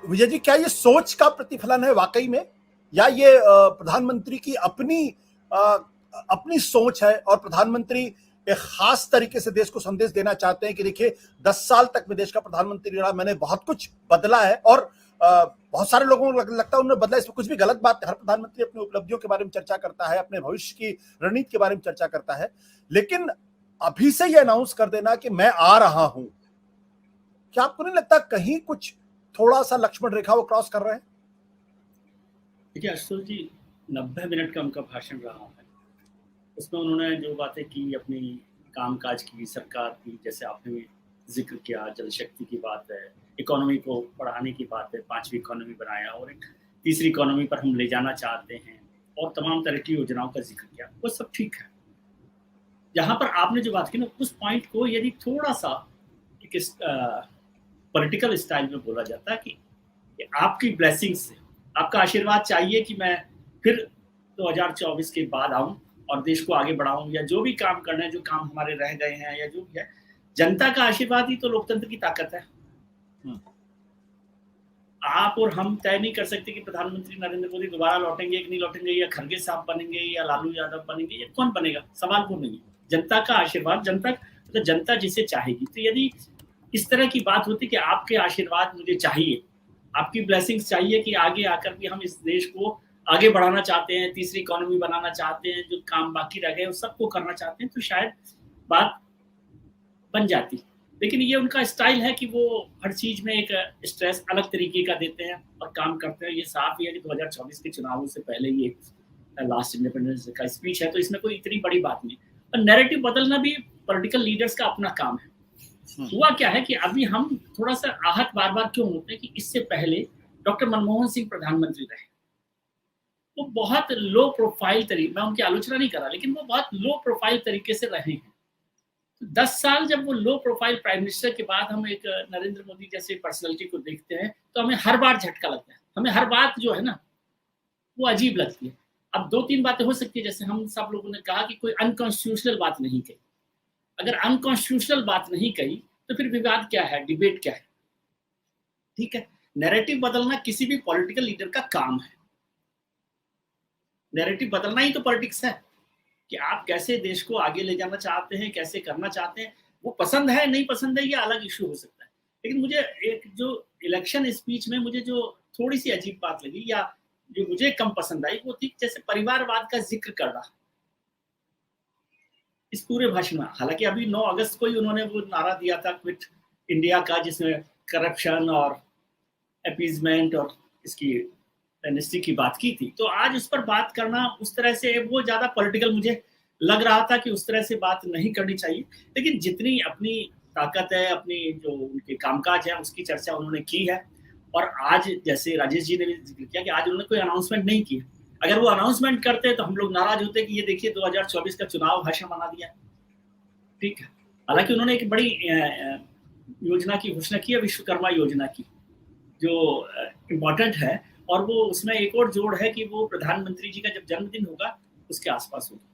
विजय जी, क्या ये सोच का प्रतिफलन है वाकई में, या ये प्रधानमंत्री की अपनी सोच है और प्रधानमंत्री एक खास तरीके से देश को संदेश देना चाहते हैं कि देखिए 10 साल तक मैं देश का प्रधानमंत्री रहा, मैंने बहुत कुछ बदला है और बहुत सारे लोगों को लगता है उन्होंने बदला, इसमें कुछ भी गलत बात है। हर प्रधानमंत्री अपनी उपलब्धियों के बारे में चर्चा करता है, अपने भविष्य की रणनीति के बारे में चर्चा करता है, लेकिन अभी से ये अनाउंस कर देना कि मैं आ रहा हूं, क्या आपको नहीं लगता कहीं कुछ थोड़ा सा लक्ष्मण रेखा वो क्रॉस कर रहे हैं? देखिए आशुतोष जी, 90 मिनट का उनका भाषण रहा है। उसमें उन्होंने जो बातें की, अपनी कामकाज की, सरकार की, जैसे आपने जिक्र किया, जल शक्ति की बात है, इकोनॉमी को बढ़ाने की बात है, 5वीं इकोनॉमी बनाया और एक तीसरी इकोनॉमी पर हम ले जाना चाहते हैं, और तमाम तरह की योजनाओं का जिक्र किया, वो सब ठीक है। यहाँ पर आपने जो बात की ना, उस पॉइंट को यदि थोड़ा सा एक पॉलिटिकल स्टाइल में बोला जाता है कि आपकी ब्लेसिंग्स से, आपका आशीर्वाद चाहिए कि मैं फिर 2024 के बाद आऊं और देश को आगे बढ़ाऊं, या जो भी काम करना है, जो काम हमारे रह गए हैं या जो भी है, जनता का आशीर्वाद ही तो लोकतंत्र की ताकत है। आप और हम तय नहीं कर सकते कि प्रधानमंत्री नरेंद्र मोदी दोबारा लौटेंगे कि नहीं लौटेंगे, या खरगे साहब बनेंगे या लालू यादव बनेंगे, या कौन बनेगा, सवाल वो नहीं। जनता का आशीर्वाद, जनता जिसे चाहेगी। तो यदि इस तरह की बात होती कि आपके आशीर्वाद मुझे चाहिए, आपकी ब्लेसिंग्स चाहिए कि आगे आकर भी हम इस देश को आगे बढ़ाना चाहते हैं, तीसरी इकोनॉमी बनाना चाहते हैं, जो काम बाकी रह गए उस सबको करना चाहते हैं, तो शायद बात बन जाती। लेकिन ये उनका स्टाइल है कि वो हर चीज में एक स्ट्रेस अलग तरीके का देते हैं और काम करते हैं। ये साफ ही है कि 2024 के चुनावों से पहले ये लास्ट इंडिपेंडेंस का स्पीच है, तो इसमें कोई इतनी बड़ी बात नहीं। और नैरेटिव बदलना भी पॉलिटिकल लीडर्स का अपना काम है। हुआ क्या है कि अभी हम थोड़ा सा आहत बार बार क्यों होते हैं कि इससे पहले डॉक्टर मनमोहन सिंह प्रधानमंत्री रहे, वो बहुत लो प्रोफाइल तरीके, मैं उनकी आलोचना नहीं कर रहा, लेकिन वो बहुत लो प्रोफाइल तरीके से रहे हैं। 10 साल जब वो लो प्रोफाइल प्राइम मिनिस्टर के बाद हम एक नरेंद्र मोदी जैसे पर्सनालिटी को देखते हैं, तो हमें हर बार झटका लगता है, हमें हर बात जो है ना वो अजीब लगती है। अब 2-3 बातें हो सकती है, जैसे हम सब लोगों ने कहा कि कोई अनकॉन्स्टिट्यूशनल बात नहीं कही। अगर अनकॉन्स्टिट्यूशनल बात नहीं कही तो फिर विवाद क्या है, डिबेट क्या है? ठीक है, नैरेटिव बदलना किसी भी पॉलिटिकल लीडर का काम है। नैरेटिव बदलना ही तो पॉलिटिक्स है कि आप कैसे देश को आगे ले जाना चाहते हैं, कैसे करना चाहते हैं। वो पसंद है नहीं पसंद है ये अलग इशू हो सकता है, लेकिन मुझे एक जो इलेक्शन स्पीच में मुझे जो थोड़ी सी अजीब बात लगी या जो मुझे कम पसंद आई, वो थी जैसे परिवारवाद का जिक्र कर रहा इस पूरे भाषण में। हालांकि अभी 9 अगस्त को ही उन्होंने वो नारा दिया था क्विट इंडिया का, जिसमें करप्शन और अपीजमेंट और इसकी एमनेस्टी की बात की थी। तो आज उस पर बात करना उस तरह से वो ज्यादा पॉलिटिकल मुझे लग रहा था कि उस तरह से बात नहीं करनी चाहिए। लेकिन जितनी अपनी ताकत है, अपनी जो उनके कामकाज है, उसकी चर्चा उन्होंने की है। और आज जैसे राजेश जी ने भी जिक्र किया कि आज उन्होंने कोई अनाउंसमेंट नहीं की। अगर वो अनाउंसमेंट करते तो हम लोग नाराज होते कि ये देखिए 2024 का चुनाव भाषण बना दिया। ठीक है, हालांकि उन्होंने एक बड़ी योजना की घोषणा की है, विश्वकर्मा योजना की, जो इम्पोर्टेंट है। और वो उसमें एक और जोड़ है कि वो प्रधानमंत्री जी का जब जन्मदिन होगा उसके आसपास होगी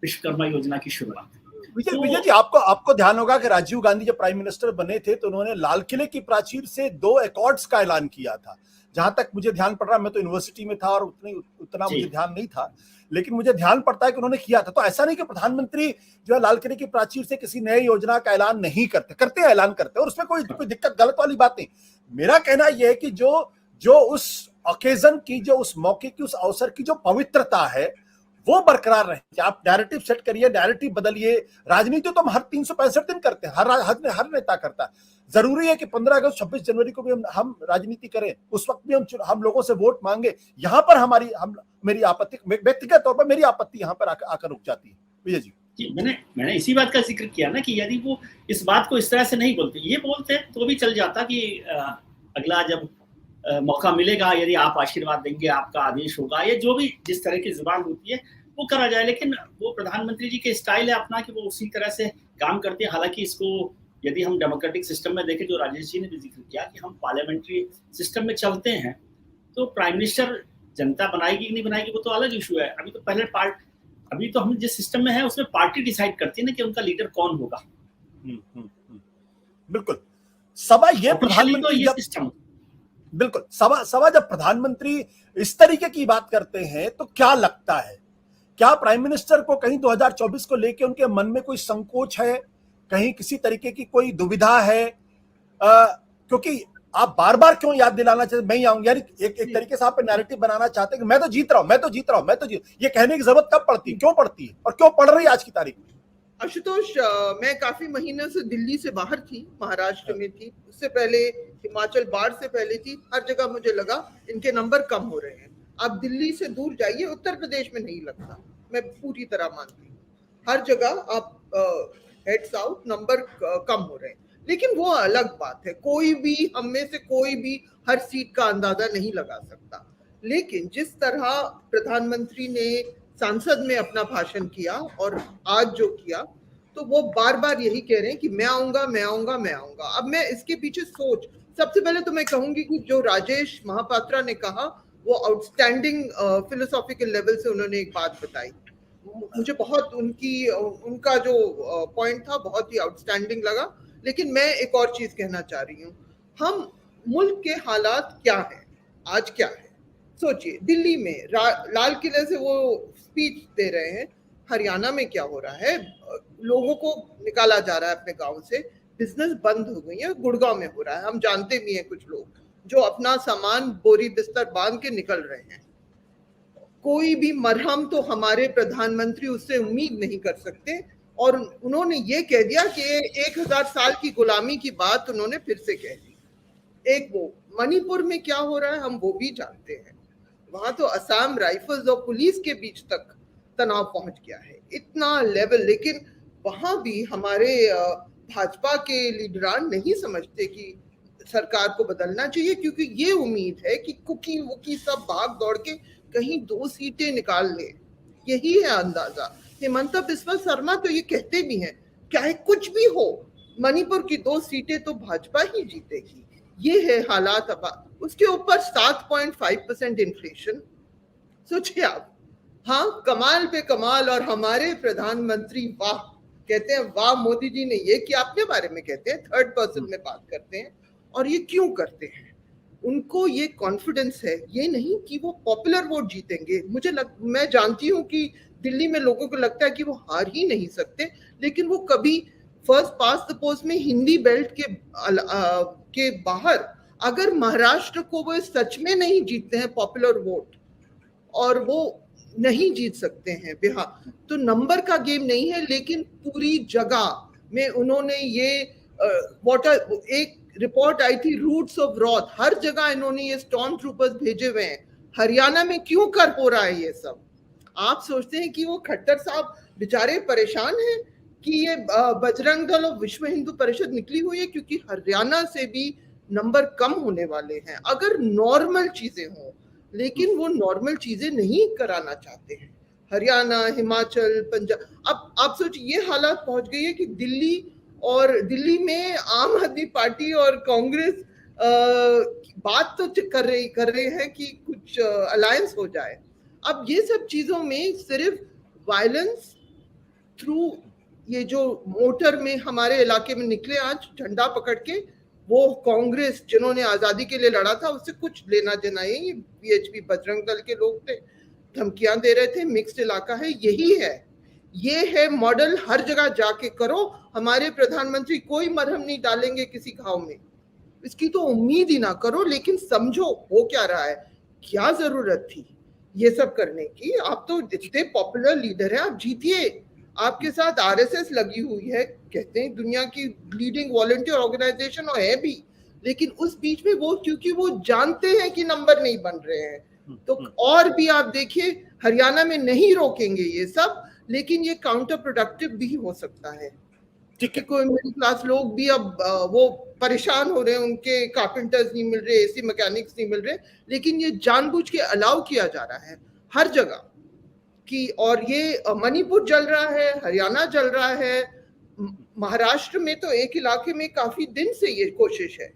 विश्वकर्मा योजना की शुरुआत। विजय जी, आपको ध्यान होगा कि राजीव गांधी जब प्राइम मिनिस्टर बने थे तो उन्होंने लाल किले की प्राचीर से 2 अकॉर्ड्स का ऐलान किया था। जहां तक मुझे ध्यान पड़ रहा है, मैं तो यूनिवर्सिटी में था और उतना मुझे ध्यान नहीं था, लेकिन मुझे ध्यान पड़ता है कि उन्होंने किया था। तो ऐसा नहीं कि प्रधानमंत्री जो है लाल किले की प्राचीर से किसी नई योजना का ऐलान नहीं करते हैं, ऐलान करते हैं, और उसमें कोई दिक्कत गलत वाली बात नहीं। मेरा कहना यह है कि जो उस ओकेजन की, जो उस मौके की, उस अवसर की जो पवित्रता है वो बरकरार रहे। कि आप नैरेटिव सेट करिए, नैरेटिव बदलिए। राजनीति तो हम हर 365 दिन करते हैं, हर नेता करता है। जरूरी है कि 15 अगस्त 26 जनवरी को भी हम राजनीति करें, उस वक्त भी हम लोगों से वोट मांगे। यहाँ पर मेरी आपत्ति, व्यक्तिगत तौर पर मेरी आपत्ति यहाँ पर आकर रुक जाती है। विजय जी, मैंने इसी बात का जिक्र किया ना कि यदि वो इस बात को इस तरह से नहीं बोलते, ये बोलते तो भी चल जाता कि अगला जब मौका मिलेगा, यदि आप आशीर्वाद देंगे, आपका आदेश होगा, ये जो भी जिस तरह की जुबान होती है वो करा जाए। लेकिन वो प्रधानमंत्री जी के स्टाइल है अपना कि वो उसी तरह से काम करते हैं। हालांकि इसको यदि हम डेमोक्रेटिक सिस्टम में देखें, जो राजेश जी ने भी जिक्र किया कि हम पार्लियामेंट्री सिस्टम में चलते हैं, तो प्राइम मिनिस्टर जनता बनाएगी कि नहीं बनाएगी वो तो अलग इशू है। अभी तो हम जिस सिस्टम में है उसमें पार्टी डिसाइड करती है ना कि उनका लीडर कौन होगा। बिल्कुल। सभा ये प्रधानमंत्री तो ये सिस्टम बिल्कुल। सवा जब प्रधानमंत्री इस तरीके की बात करते हैं तो क्या लगता है, क्या प्राइम मिनिस्टर को कहीं 2024 को लेके उनके मन में कोई संकोच है, कहीं किसी तरीके की कोई दुविधा है? क्योंकि आप बार बार क्यों याद दिलाना चाहते मैं ही आऊंगा, यानी एक तरीके से आप नैरेटिव बनाना चाहते हैं कि मैं तो जीत रहा हूं, मैं तो जीत रहा हूं, मैं तो जीत, ये कहने की जरूरत कब पड़ती है, क्यों पड़ती है और क्यों पड़ रही है आज की तारीख में? आशुतोष, मैं काफी महीनों से दिल्ली से बाहर थी, महाराष्ट्र में थी, उससे पहले हिमाचल, बाढ़ से पहले थी। हर जगह मुझे लगा इनके नंबर कम हो रहे हैं। आप दिल्ली से दूर जाइए, उत्तर प्रदेश में नहीं लगता, मैं पूरी तरह मानती हूँ। हर जगह आप हेड्स आउट, नंबर कम हो रहे हैं। लेकिन वो अलग बात है, कोई भी हम में से कोई भी हर सीट का अंदाजा नहीं लगा सकता। लेकिन जिस तरह प्रधानमंत्री ने संसद में अपना भाषण किया और आज जो किया, तो वो बार बार यही कह रहे हैं कि मैं आऊंगा, मैं आऊंगा, मैं आऊंगा। अब मैं इसके पीछे सोच, सबसे पहले तो मैं कहूंगी कि जो राजेश महापात्रा ने कहा वो आउटस्टैंडिंग फिलोसॉफिकल लेवल से उन्होंने एक बात बताई। मुझे बहुत उनका जो पॉइंट था बहुत ही आउटस्टैंडिंग लगा। लेकिन मैं एक और चीज कहना चाह रही हूँ, हम मुल्क के हालात क्या है, आज क्या है। सोचिए, दिल्ली में लाल किले से वो स्पीच दे रहे हैं, हरियाणा में क्या हो रहा है, लोगों को निकाला जा रहा है अपने गांव से, बिजनेस बंद हो गई है, गुड़गांव में हो रहा है, हम जानते भी हैं कुछ लोग जो अपना सामान बोरी बिस्तर बांध के निकल रहे हैं। कोई भी मरहम तो हमारे प्रधानमंत्री उससे उम्मीद नहीं कर सकते। और उन्होंने ये कह दिया कि 1000 साल की गुलामी की बात उन्होंने फिर से कह दी। एक वो मणिपुर में क्या हो रहा है हम वो भी जानते हैं, वहां तो असम राइफल्स और पुलिस के बीच तक तनाव पहुंच गया है, इतना लेवल। लेकिन वहां भी हमारे भाजपा के लीडरान नहीं समझते कि सरकार को बदलना चाहिए, क्योंकि ये उम्मीद है कि कुकी वुकी सब भाग दौड़ के कहीं 2 सीटें निकाल ले, यही है अंदाजा। हेमंत बिस्वा शर्मा तो ये कहते भी हैं, चाहे कुछ भी हो मणिपुर की 2 सीटें तो भाजपा ही जीतेगी। ये है हालात। अब उसके ऊपर 7.5% इन्फ्लेशन, सोचिए आप। हाँ, कमाल पे कमाल। और हमारे प्रधानमंत्री वाह कहते हैं, वाह मोदी जी ने ये किया, अपने बारे में कहते हैं, थर्ड पर्सन में बात करते हैं। और ये क्यों करते हैं? उनको ये कॉन्फिडेंस है, ये नहीं कि वो पॉपुलर वोट जीतेंगे। मैं जानती हूँ कि दिल्ली में लोगों को लगता है कि वो हार ही नहीं सकते, लेकिन वो कभी फर्स्ट पास द पोस्ट में हिंदी बेल्ट के बाहर अगर महाराष्ट्र को वो सच में नहीं जीतते हैं पॉपुलर वोट, और वो नहीं जीत सकते हैं बिहार, तो नंबर का गेम नहीं है। लेकिन पूरी जगह में उन्होंने ये एक रिपोर्ट आई थी रूट्स ऑफ रॉथ, हर जगह इन्होंने ये स्टॉर्म ट्रूपर्स भेजे हुए हैं। हरियाणा में क्यों कर हो रहा है ये सब? आप सोचते हैं कि वो खट्टर साहब बेचारे परेशान हैं कि ये बजरंग दल और विश्व हिंदू परिषद निकली हुई है? क्योंकि हरियाणा से भी नंबर कम होने वाले हैं अगर नॉर्मल चीजें हों। लेकिन वो नॉर्मल चीजें नहीं कराना चाहते हैं। हरियाणा, हिमाचल, पंजाब, अब आप सोचिए ये हालात पहुंच गई है कि दिल्ली में आम आदमी पार्टी और कांग्रेस बात तो कर रहे हैं कि कुछ अलायंस हो जाए। अब ये सब चीजों में सिर्फ वायलेंस थ्रू, ये जो मोटर में हमारे इलाके में निकले आज झंडा पकड़ के, वो कांग्रेस जिन्होंने आजादी के लिए लड़ा था उससे कुछ लेना देना है। ये बीएचपी बजरंग दल के लोग थे, धमकियां दे रहे थे, मिक्स्ड इलाका है, यही है, ये है मॉडल। हर जगह जाके करो। हमारे प्रधानमंत्री कोई मरहम नहीं डालेंगे किसी घाव में, इसकी तो उम्मीद ही ना करो। लेकिन समझो हो क्या रहा है, क्या जरूरत थी ये सब करने की? आप तो इतने पॉपुलर लीडर हैं, आप जीतिए। आपके साथ आरएसएस लगी हुई है, कहते हैं दुनिया की लीडिंग वॉलंटियर ऑर्गेनाइजेशन और है भी। लेकिन उस बीच में वो, क्योंकि वो जानते हैं कि नंबर नहीं बन रहे हैं, तो और भी आप देखिए हरियाणा में नहीं रोकेंगे ये सब, लेकिन ये काउंटर प्रोडक्टिव भी हो सकता है। क्योंकि कोई मिडिल क्लास लोग भी अब वो परेशान हो रहे हैं, उनके कारपेंटर्स नहीं मिल रहे, एसी मैकेनिक्स नहीं मिल रहे। लेकिन ये जानबूझ के अलाउ किया जा रहा है हर जगह कि, और ये मणिपुर जल रहा है, हरियाणा जल रहा है, महाराष्ट्र में तो एक इलाके में काफी दिन से ये कोशिश है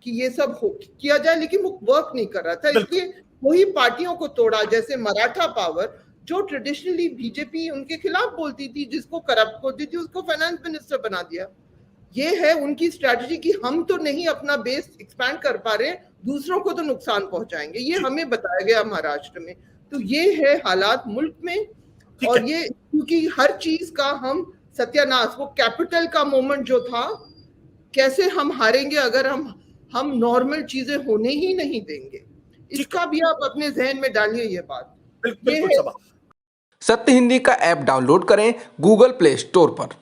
कि ये सब किया जाए, लेकिन वो वर्क नहीं कर रहा था। इसलिए वही पार्टियों को तोड़ा, जैसे मराठा पावर जो ट्रेडिशनली बीजेपी उनके खिलाफ बोलती थी, जिसको करप्ट होती थी उसको फाइनेंस मिनिस्टर बना दिया। ये है उनकी स्ट्रैटेजी कि हम तो नहीं अपना बेस एक्सपैंड कर पा रहे, दूसरों को तो नुकसान पहुंचाएंगे। ये हमें बताया गया महाराष्ट्र में। तो ये है हालात मुल्क में, और ये क्योंकि हर चीज का हम सत्यानाश, वो कैपिटल का मोमेंट जो था, कैसे हम हारेंगे अगर हम नॉर्मल चीजें होने ही नहीं देंगे, इसका भी आप अपने जहन में डालिए ये बात। बिल्कुल। सत्य हिंदी का ऐप डाउनलोड करें गूगल प्ले स्टोर पर।